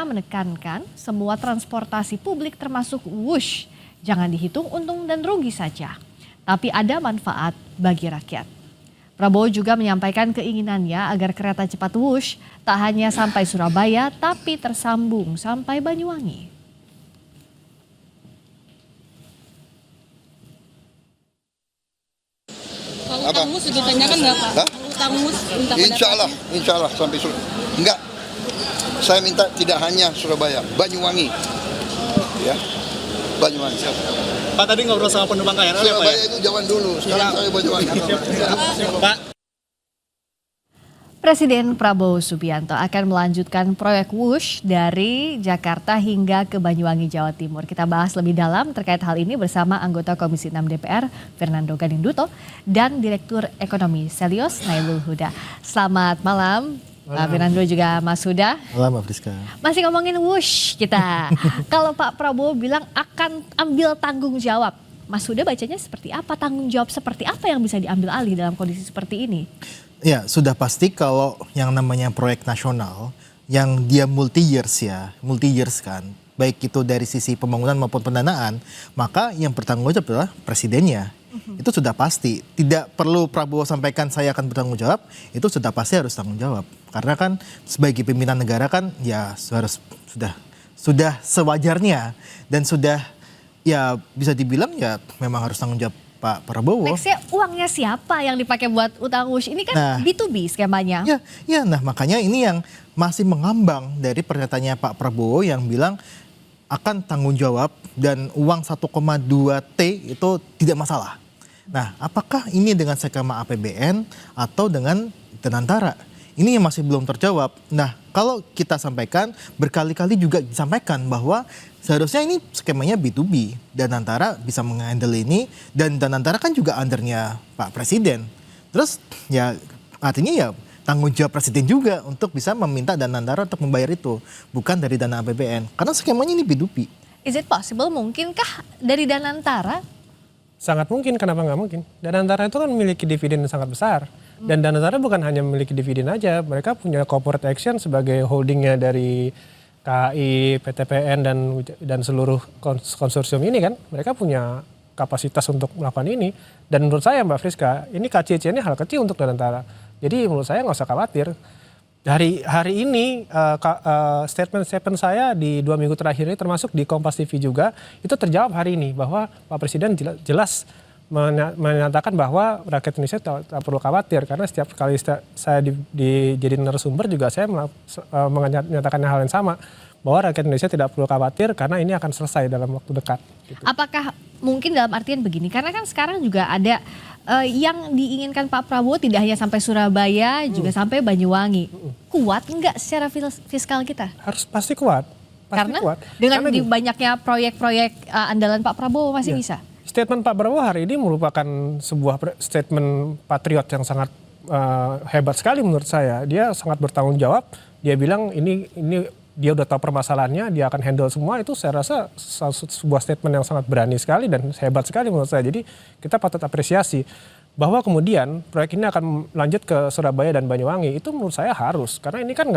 menekankan semua transportasi publik termasuk Wush jangan dihitung untung dan rugi saja, tapi ada manfaat bagi rakyat. Prabowo juga menyampaikan keinginannya agar kereta cepat Wush tak hanya sampai Surabaya tapi tersambung sampai Banyuwangi. Kalau utang mus ditanyakan nggak Pak? Hah? Utang mus minta Insya Allah sampai Surabaya. Enggak, saya minta tidak hanya Surabaya, Banyuwangi, ya, Banyuwangi. Pak tadi ngobrol sama penumpang KRL ya Pak Surabaya ya? itu zaman dulu, sekarang saya Banyuwangi. Pak. Presiden Prabowo Subianto akan melanjutkan proyek Wush dari Jakarta hingga ke Banyuwangi, Jawa Timur. Kita bahas lebih dalam terkait hal ini bersama anggota Komisi 6 DPR, Fernando Ganinduto, dan Direktur Ekonomi Selyos, Nailul Huda. Selamat malam, Pak Fernando juga Mas Huda. Malam, Mbak Friska. Masih ngomongin Wush kita. Kalau Pak Prabowo bilang akan ambil tanggung jawab, Mas Huda bacanya seperti apa? Tanggung jawab seperti apa yang bisa diambil alih dalam kondisi seperti ini? Ya, sudah pasti kalau yang namanya proyek nasional yang dia multi years kan, baik itu dari sisi pembangunan maupun pendanaan, maka yang bertanggung jawab adalah presidennya. Itu sudah pasti. Tidak perlu Prabowo sampaikan saya akan bertanggung jawab, itu sudah pasti harus tanggung jawab. Karena kan sebagai pimpinan negara kan ya sudah sewajarnya dan sudah ya bisa dibilang ya memang harus tanggung jawab Pak Prabowo. Nextnya uangnya siapa yang dipakai buat utang Wush? Ini kan B2B skemanya. Nah makanya ini yang masih mengambang dari pernyataannya Pak Prabowo yang bilang akan tanggung jawab dan uang 1,2 T itu tidak masalah. Nah apakah ini dengan skema APBN atau dengan Danantara? Ini yang masih belum terjawab. Nah kalau kita sampaikan berkali-kali juga disampaikan bahwa seharusnya ini skemanya B2B, Danantara bisa menghandle ini dan Danantara kan juga undernya Pak Presiden. Terus ya artinya ya tanggung jawab Presiden juga untuk bisa meminta Danantara untuk membayar itu, bukan dari dana APBN. Karena skemanya ini B2B. Is it possible? Mungkinkah dari Danantara? Sangat mungkin, kenapa nggak mungkin? Danantara itu kan memiliki dividen yang sangat besar. Dan Danantara bukan hanya memiliki dividen aja, mereka punya corporate action sebagai holdingnya dari KAI, PTPN dan seluruh konsorsium ini kan, mereka punya kapasitas untuk melakukan ini. Dan menurut saya Mbak Friska, ini KCC ini hal kecil untuk Danantara. Jadi menurut saya nggak usah khawatir. Dari hari ini statement saya di 2 minggu terakhir ini termasuk di Kompas TV juga itu terjawab hari ini bahwa Pak Presiden jelas menyatakan bahwa rakyat Indonesia tak perlu khawatir karena setiap kali saya jadi narasumber juga saya menyatakan hal yang sama bahwa rakyat Indonesia tidak perlu khawatir karena ini akan selesai dalam waktu dekat. Gitu. Apakah mungkin dalam artian begini karena kan sekarang juga ada yang diinginkan Pak Prabowo tidak hanya sampai Surabaya juga sampai Banyuwangi. Kuat enggak secara fiskal kita? Harus pasti kuat. Karena dengan banyaknya proyek-proyek andalan Pak Prabowo masih bisa. Statement Pak Prabowo hari ini merupakan sebuah statement patriot yang sangat hebat sekali menurut saya. Dia sangat bertanggung jawab. Dia bilang ini dia udah tahu permasalahannya, dia akan handle semua. Itu saya rasa sebuah statement yang sangat berani sekali dan hebat sekali menurut saya. Jadi kita patut apresiasi. Bahwa kemudian proyek ini akan lanjut ke Surabaya dan Banyuwangi itu menurut saya harus karena ini kan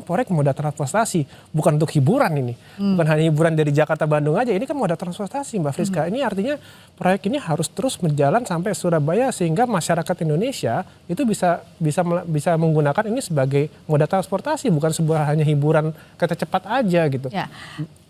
proyek moda transportasi bukan untuk hiburan ini bukan hanya hiburan dari Jakarta Bandung aja ini kan moda transportasi Mbak Friska ini artinya proyek ini harus terus berjalan sampai Surabaya sehingga masyarakat Indonesia itu bisa menggunakan ini sebagai moda transportasi bukan sebuah hanya hiburan kereta cepat aja gitu. Ya.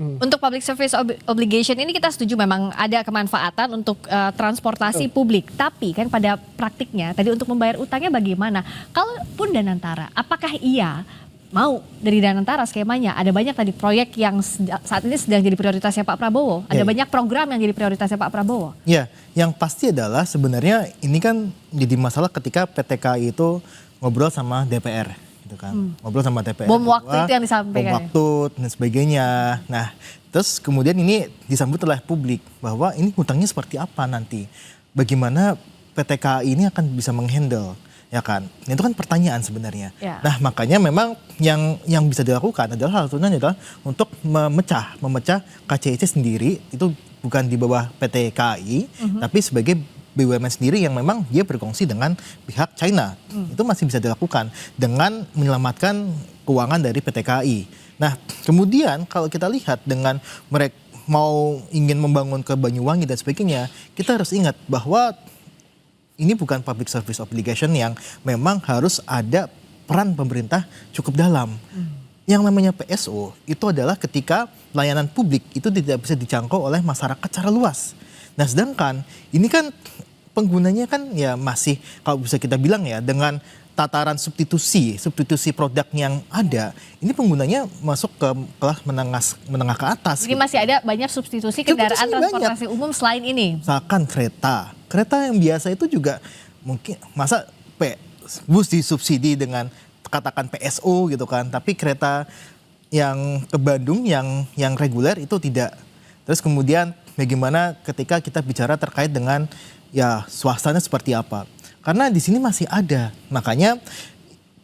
Untuk public service obligation ini kita setuju memang ada kemanfaatan untuk transportasi publik tapi kan pada praktiknya tadi untuk membayar utangnya bagaimana? Kalaupun Danantara, apakah ia mau dari Danantara skemanya? Ada banyak tadi proyek yang saat ini sedang jadi prioritasnya Pak Prabowo. Ada banyak program yang jadi prioritasnya Pak Prabowo. Ya, yang pasti adalah sebenarnya ini kan jadi masalah ketika PT KAI itu ngobrol sama DPR. Gitu kan. Ngobrol sama DPR. Bom waktu itu yang disampaikan. Bom waktu dan sebagainya. Nah, terus kemudian ini disambut oleh publik bahwa ini hutangnya seperti apa nanti? Bagaimana PT KAI ini akan bisa menghandle, ya kan? Itu kan pertanyaan sebenarnya. Ya. Nah makanya memang yang bisa dilakukan adalah hal adalah untuk memecah KCIC sendiri itu bukan di bawah PT KAI, tapi sebagai BUMN sendiri yang memang dia berkongsi dengan pihak China. Itu masih bisa dilakukan dengan menyelamatkan keuangan dari PT KAI. Nah, kemudian kalau kita lihat dengan mereka mau ingin membangun ke Banyuwangi dan sebagainya, kita harus ingat bahwa ini bukan public service obligation yang memang harus ada peran pemerintah cukup dalam. Yang namanya PSO itu adalah ketika layanan publik itu tidak bisa dijangkau oleh masyarakat secara luas. Nah, sedangkan ini kan penggunanya kan ya masih kalau bisa kita bilang ya dengan tataran substitusi produk yang ada, ini penggunanya masuk ke kelas menengah ke atas. Jadi masih ada banyak substitusi kendaraan transportasi umum selain ini. Misalkan kereta yang biasa itu juga mungkin masa bus disubsidi dengan katakan PSO gitu kan, tapi kereta yang ke Bandung yang reguler itu tidak. Terus kemudian bagaimana ketika kita bicara terkait dengan ya swastanya seperti apa? Karena di sini masih ada. Makanya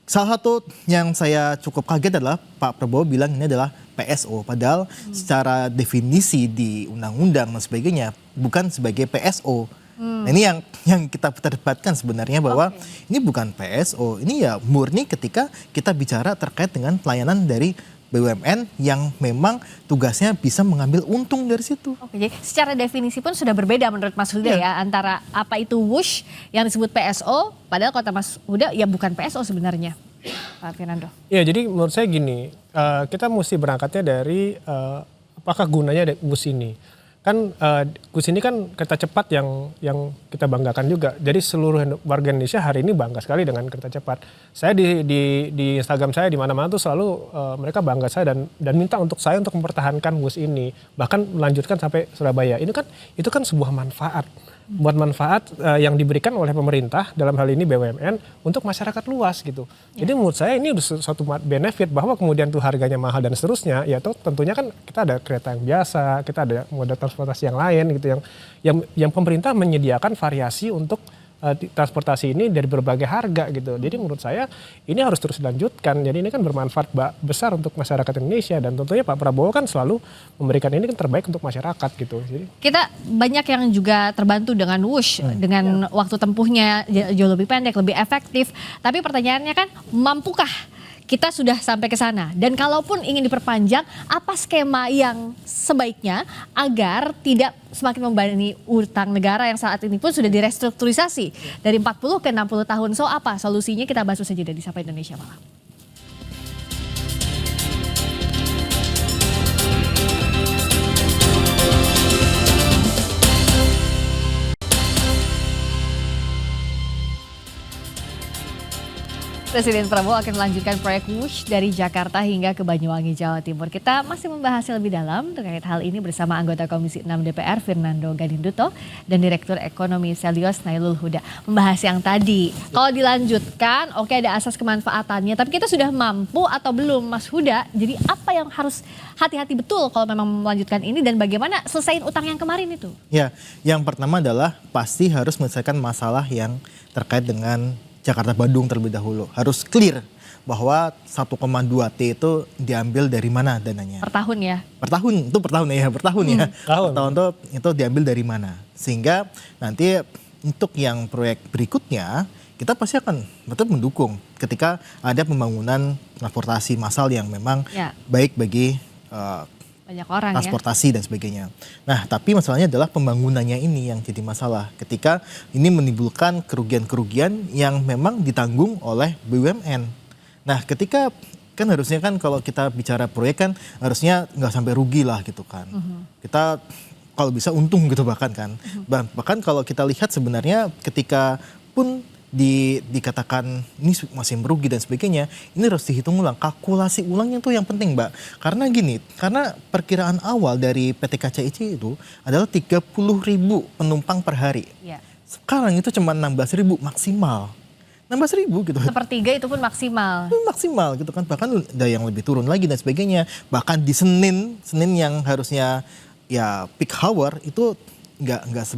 salah satu yang saya cukup kaget adalah Pak Prabowo bilang ini adalah PSO. Padahal secara definisi di undang-undang dan sebagainya bukan sebagai PSO. Nah, ini yang kita perdebatkan sebenarnya bahwa ini bukan PSO. Ini ya murni ketika kita bicara terkait dengan pelayanan dari BUMN yang memang tugasnya bisa mengambil untung dari situ. Oke, jadi secara definisi pun sudah berbeda menurut Mas Huda ya antara apa itu WUSH yang disebut PSO, padahal kata Mas Huda ya bukan PSO sebenarnya, Pak Fernando. Ya, jadi menurut saya gini, kita mesti berangkatnya dari apakah gunanya bus ini. Kan bus ini kan kereta cepat yang kita banggakan juga. Jadi seluruh warga Indonesia hari ini bangga sekali dengan kereta cepat. Saya di Instagram saya di mana-mana tuh selalu mereka bangga saya dan minta untuk saya untuk mempertahankan bus ini, bahkan melanjutkan sampai Surabaya. Itu kan sebuah manfaat. Buat manfaat yang diberikan oleh pemerintah dalam hal ini BUMN untuk masyarakat luas gitu. Jadi menurut saya ini suatu benefit bahwa kemudian tuh harganya mahal dan seterusnya, ya tentunya kan kita ada kereta yang biasa, kita ada moda transportasi yang lain gitu yang pemerintah menyediakan variasi untuk transportasi ini dari berbagai harga gitu. Jadi menurut saya ini harus terus dilanjutkan. Jadi ini kan bermanfaat besar untuk masyarakat Indonesia dan tentunya Pak Prabowo kan selalu memberikan ini kan terbaik untuk masyarakat gitu. Jadi kita banyak yang juga terbantu dengan WUSH dengan waktu tempuhnya jauh lebih pendek, lebih efektif. Tapi pertanyaannya kan mampukah kita sudah sampai ke sana? Dan kalaupun ingin diperpanjang, apa skema yang sebaiknya agar tidak semakin membebani utang negara yang saat ini pun sudah direstrukturisasi dari 40 ke 60 tahun. So apa solusinya? Kita bahas saja dari Sapa Indonesia Malam. Presiden Prabowo akan melanjutkan proyek WUSH dari Jakarta hingga ke Banyuwangi, Jawa Timur. Kita masih membahasnya lebih dalam terkait hal ini bersama anggota Komisi 6 DPR Fernando Gadinduto dan Direktur Ekonomi Selyos Nailul Huda. Membahas yang tadi, kalau dilanjutkan oke ada asas kemanfaatannya, tapi kita sudah mampu atau belum Mas Huda? Jadi apa yang harus hati-hati betul kalau memang melanjutkan ini dan bagaimana selesaiin utang yang kemarin itu? Ya, yang pertama adalah pasti harus menyelesaikan masalah yang terkait dengan Jakarta-Bandung terlebih dahulu. Harus clear bahwa 1,2 T itu diambil dari mana dananya. Per tahun ya? Per tahun ya. Per tahun itu diambil dari mana. Sehingga nanti untuk yang proyek berikutnya kita pasti akan betul mendukung ketika ada pembangunan transportasi massal yang memang baik bagi banyak orang transportasi dan sebagainya. Nah, tapi masalahnya adalah pembangunannya ini yang jadi masalah. Ketika ini menimbulkan kerugian-kerugian yang memang ditanggung oleh BUMN. Nah, ketika kan harusnya kan kalau kita bicara proyek kan harusnya nggak sampai rugi lah gitu kan. Kita kalau bisa untung gitu bahkan kan. Bahkan kalau kita lihat sebenarnya ketika pun dikatakan ini masih merugi dan sebagainya, ini harus dihitung ulang, kalkulasi ulangnya tuh yang penting Mbak. Karena gini, karena perkiraan awal dari PT KCIC itu adalah 30.000 penumpang per hari. Sekarang itu cuma 16.000 maksimal. 16.000 gitu. Sepertiga itu pun maksimal. Maksimal gitu kan, bahkan ada yang lebih turun lagi dan sebagainya. Bahkan di Senin yang harusnya ya peak hour itu nggak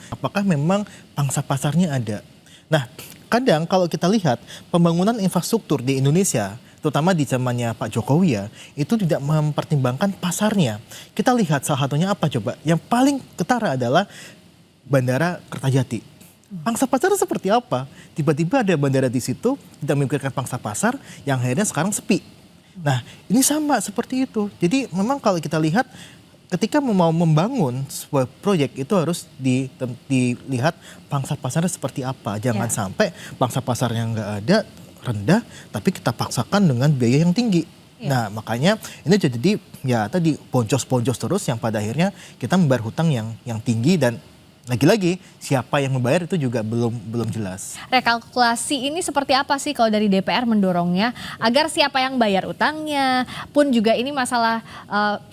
apakah memang pangsa pasarnya ada. Nah, kadang kalau kita lihat pembangunan infrastruktur di Indonesia, terutama di zamannya Pak Jokowi ya, itu tidak mempertimbangkan pasarnya. Kita lihat salah satunya apa coba? Yang paling ketara adalah Bandara Kertajati. Pangsa pasar seperti apa? Tiba-tiba ada bandara di situ, tidak memikirkan pangsa pasar, yang akhirnya sekarang sepi. Nah, ini sama seperti itu. Jadi memang kalau kita lihat ketika mau membangun sebuah proyek itu harus dilihat pangsa pasarnya seperti apa. Jangan sampai pangsa pasar yang nggak ada rendah, tapi kita paksakan dengan biaya yang tinggi. Nah, makanya ini jadi ya tadi boncos-boncos terus yang pada akhirnya kita membayar hutang yang tinggi, dan lagi-lagi siapa yang membayar itu juga belum jelas. Rekalkulasi ini seperti apa sih kalau dari DPR mendorongnya agar siapa yang bayar utangnya pun juga ini masalah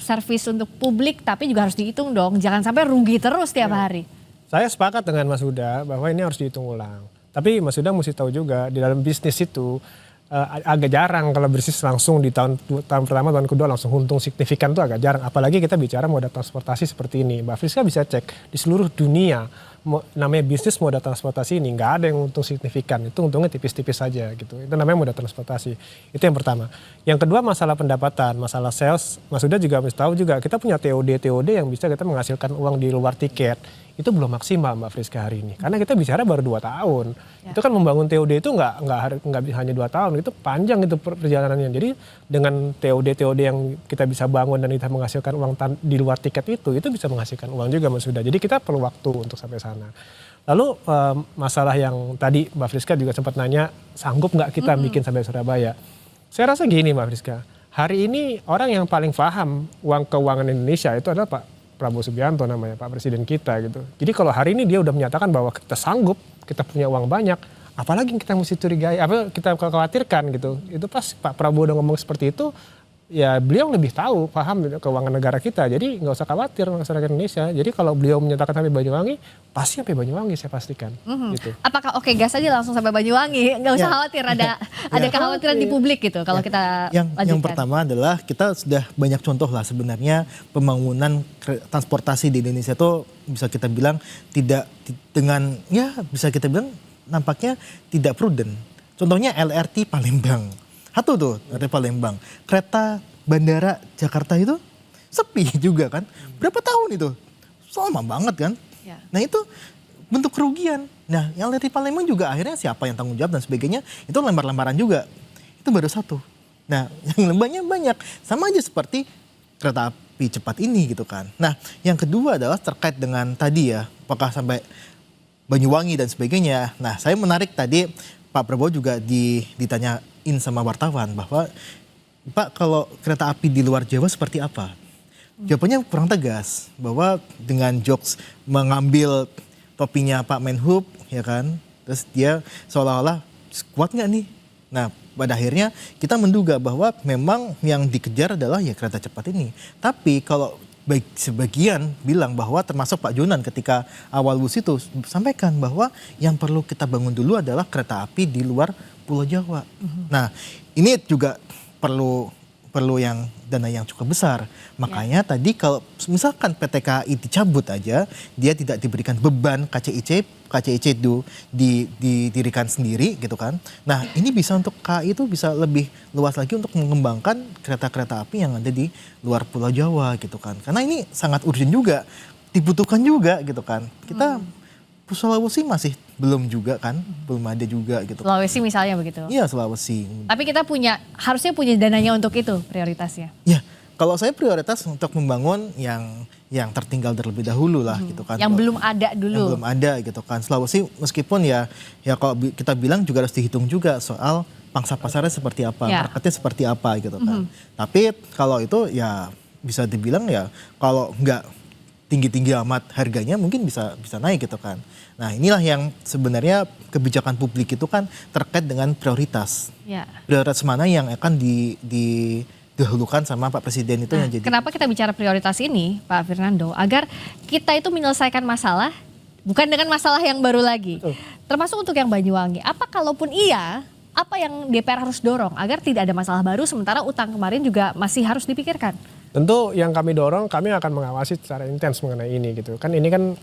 servis untuk publik, tapi juga harus dihitung dong, jangan sampai rugi terus tiap hari. Saya sepakat dengan Mas Huda bahwa ini harus dihitung ulang. Tapi Mas Huda mesti tahu juga di dalam bisnis itu agak jarang kalau bisnis langsung di tahun pertama, tahun kedua langsung untung signifikan, itu agak jarang. Apalagi kita bicara moda transportasi seperti ini. Mbak Friska bisa cek di seluruh dunia namanya bisnis moda transportasi ini nggak ada yang untung signifikan. Itu untungnya tipis-tipis saja gitu. Itu namanya moda transportasi. Itu yang pertama. Yang kedua masalah pendapatan, masalah sales. Mas Huda juga mesti tahu juga kita punya TOD yang bisa kita menghasilkan uang di luar tiket. Itu belum maksimal Mbak Friska hari ini. Karena kita bicara baru 2 tahun. Itu kan membangun TOD itu nggak hanya 2 tahun. Itu panjang itu perjalanannya. Jadi dengan TOD yang kita bisa bangun dan kita menghasilkan uang di luar tiket itu bisa menghasilkan uang juga Mas Huda. Jadi kita perlu waktu untuk sampai sana. Lalu masalah yang tadi Mbak Friska juga sempat nanya, sanggup nggak kita bikin sampai Surabaya? Saya rasa gini Mbak Friska. Hari ini orang yang paling paham uang keuangan Indonesia itu adalah Pak Prabowo Subianto namanya, Pak Presiden kita gitu. Jadi kalau hari ini dia udah menyatakan bahwa kita sanggup, kita punya uang banyak, apalagi yang kita mesti curigai, apa kita khawatirkan gitu. Itu pas Pak Prabowo udah ngomong seperti itu, ya beliau lebih tahu, paham keuangan negara kita. Jadi nggak usah khawatir masyarakat Indonesia. Jadi kalau beliau menyatakan sampai Banyuwangi, pasti sampai Banyuwangi saya pastikan. Gitu. Apakah oke gas aja langsung sampai Banyuwangi? Nggak usah khawatir ada kekhawatiran di publik gitu kalau kita lanjutkan. Yang pertama adalah kita sudah banyak contoh lah sebenarnya pembangunan transportasi di Indonesia itu bisa kita bilang bisa kita bilang nampaknya tidak prudent. Contohnya LRT Palembang. Satu tuh dari Palembang, kereta bandara Jakarta itu sepi juga kan. Berapa tahun itu? Lama banget kan. Nah itu bentuk kerugian. Nah yang dari Palembang juga akhirnya siapa yang tanggung jawab dan sebagainya, itu lembar-lembaran juga. Itu baru satu. Nah yang lembahnya banyak. Sama aja seperti kereta api cepat ini gitu kan. Nah yang kedua adalah terkait dengan tadi ya, apakah sampai Banyuwangi dan sebagainya. Nah saya menarik tadi Pak Prabowo juga ditanyain sama wartawan bahwa Pak kalau kereta api di luar Jawa seperti apa? Jawabannya kurang tegas bahwa dengan jokes mengambil topinya Pak Menhub ya kan, terus dia seolah-olah kuat nggak nih? Nah pada akhirnya kita menduga bahwa memang yang dikejar adalah ya kereta cepat ini. Tapi kalau sebagian bilang bahwa termasuk Pak Jonan ketika awal WUS itu sampaikan bahwa yang perlu kita bangun dulu adalah kereta api di luar Pulau Jawa. Nah ini juga perlu yang dana yang cukup besar. Makanya tadi kalau misalkan PT KAI dicabut aja, dia tidak diberikan beban KCIC itu didirikan sendiri gitu kan. Nah ini bisa untuk KAI itu bisa lebih luas lagi untuk mengembangkan kereta-kereta api yang ada di luar Pulau Jawa gitu kan. Karena ini sangat urgent juga, dibutuhkan juga gitu kan. Kita Sulawesi masih belum juga kan, belum ada juga gitu. Sulawesi misalnya begitu. Iya Sulawesi. Tapi kita harusnya punya dananya untuk itu prioritasnya. Ya, kalau saya prioritas untuk membangun yang tertinggal terlebih dahulu lah gitu kan. Yang belum ada dulu. Yang belum ada gitu kan. Sulawesi meskipun ya kalau kita bilang juga harus dihitung juga soal pangsa pasarnya seperti apa, marketnya seperti apa gitu kan. Tapi kalau itu ya bisa dibilang ya kalau nggak tinggi-tinggi amat harganya mungkin bisa naik gitu kan. Nah inilah yang sebenarnya kebijakan publik itu kan terkait dengan prioritas. Prioritas mana yang akan didahulukan sama Pak Presiden itu yang jadi. Kenapa kita bicara prioritas ini Pak Fernando? Agar kita itu menyelesaikan masalah bukan dengan masalah yang baru lagi. Termasuk untuk yang Banyuwangi. Apa kalaupun iya, apa yang DPR harus dorong agar tidak ada masalah baru sementara utang kemarin juga masih harus dipikirkan? Tentu yang kami dorong, kami akan mengawasi secara intens mengenai ini gitu. Kan ini kan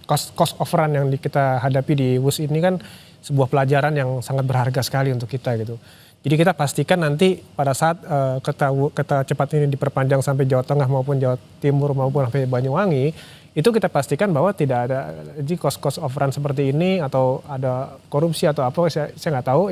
cost of run yang kita hadapi di WUS ini kan sebuah pelajaran yang sangat berharga sekali untuk kita gitu. Jadi kita pastikan nanti pada saat kereta cepat ini diperpanjang sampai Jawa Tengah maupun Jawa Timur maupun sampai Banyuwangi, itu kita pastikan bahwa tidak ada cost of run seperti ini atau ada korupsi atau apa, saya nggak tahu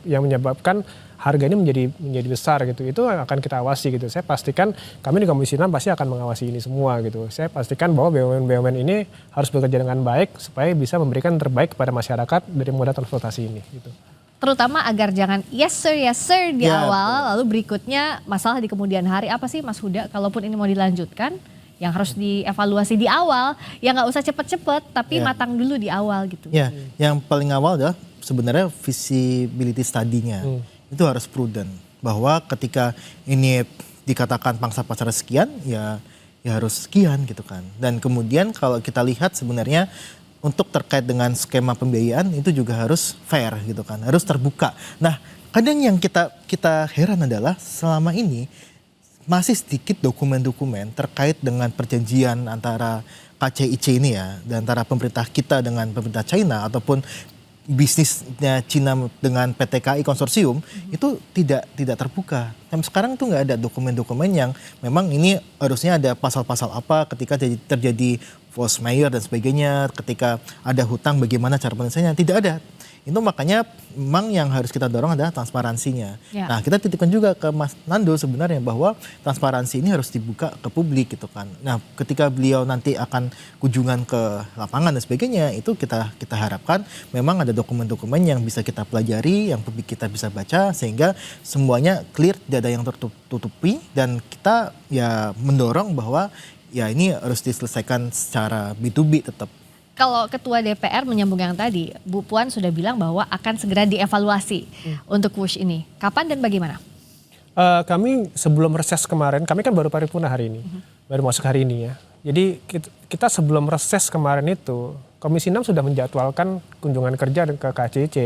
yang menyebabkan harga ini menjadi besar gitu. Itu akan kita awasi gitu. Saya pastikan kami di Komisi 6 pasti akan mengawasi ini semua gitu. Saya pastikan bahwa BUMN ini harus bekerja dengan baik supaya bisa memberikan terbaik kepada masyarakat dari moda transportasi ini gitu. Terutama agar jangan yes sir di awal, lalu berikutnya masalah di kemudian hari. Apa sih Mas Huda, kalaupun ini mau dilanjutkan, yang harus dievaluasi di awal, yang nggak usah cepet-cepet, tapi matang dulu di awal gitu. Ya, yang paling awal adalah sebenarnya visibility study-nya. Itu harus prudent. Bahwa ketika ini dikatakan pangsa pasar sekian, ya harus sekian gitu kan. Dan kemudian kalau kita lihat sebenarnya untuk terkait dengan skema pembiayaan itu juga harus fair gitu kan, harus terbuka. Nah, kadang yang kita heran adalah selama ini masih sedikit dokumen-dokumen terkait dengan perjanjian antara KCIC ini ya, dan antara pemerintah kita dengan pemerintah China ataupun bisnisnya Cina dengan PT KAI konsorsium itu tidak terbuka. Sampai sekarang itu nggak ada dokumen-dokumen yang memang ini harusnya ada pasal-pasal apa ketika terjadi force majeure dan sebagainya, ketika ada hutang bagaimana cara penyelesaiannya, tidak ada. Itu makanya memang yang harus kita dorong adalah transparansinya. Ya. Nah, kita titipkan juga ke Mas Nando sebenarnya bahwa transparansi ini harus dibuka ke publik gitu kan. Nah, ketika beliau nanti akan kunjungan ke lapangan dan sebagainya, itu kita harapkan memang ada dokumen-dokumen yang bisa kita pelajari, yang publik kita bisa baca sehingga semuanya clear, tidak ada yang tertutupi, dan kita ya mendorong bahwa ya ini harus diselesaikan secara B2B tetap. Kalau Ketua DPR menyambung yang tadi, Bu Puan sudah bilang bahwa akan segera dievaluasi untuk WUSH ini. Kapan dan bagaimana? Kami sebelum reses kemarin, kami kan baru paripurna hari ini, baru masuk hari ini ya. Jadi kita sebelum reses kemarin itu, Komisi 6 sudah menjadwalkan kunjungan kerja ke KCIC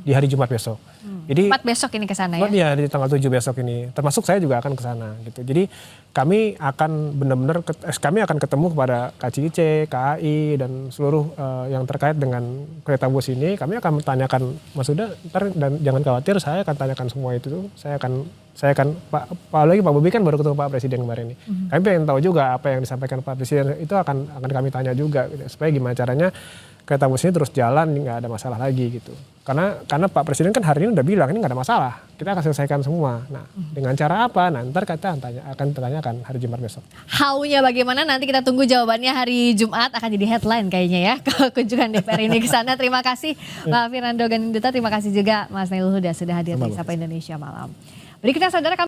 di hari Jumat besok. Jadi 4 besok ini ke sana ya? Iya, di tanggal 7 besok ini. Termasuk saya juga akan ke sana gitu. Jadi kami akan benar-benar kami akan ketemu kepada KCIC, KAI dan seluruh yang terkait dengan kereta bus ini. Kami akan menanyakan, Mas Huda, ntar dan jangan khawatir, saya akan tanyakan semua itu. Saya akan apalagi Pak Bobi kan baru ketemu Pak Presiden kemarin ini. Kami pengen tahu juga apa yang disampaikan Pak Presiden, itu akan kami tanya juga gitu, supaya gimana caranya kereta bus ini terus jalan, nggak ada masalah lagi gitu. Karena Pak Presiden kan hari ini udah bilang ini nggak ada masalah, kita akan selesaikan semua. Nah, dengan cara apa? Nah, ntar kita akan tanyakan hari Jumat besok. How-nya bagaimana nanti kita tunggu jawabannya hari Jumat, akan jadi headline kayaknya ya kunjungan DPR ini ke sana. Terima kasih Pak Fernando Ganinduta, terima kasih juga Mas Nailul Huda sudah hadir di Sapa Indonesia Malam. Berikutnya saudara kami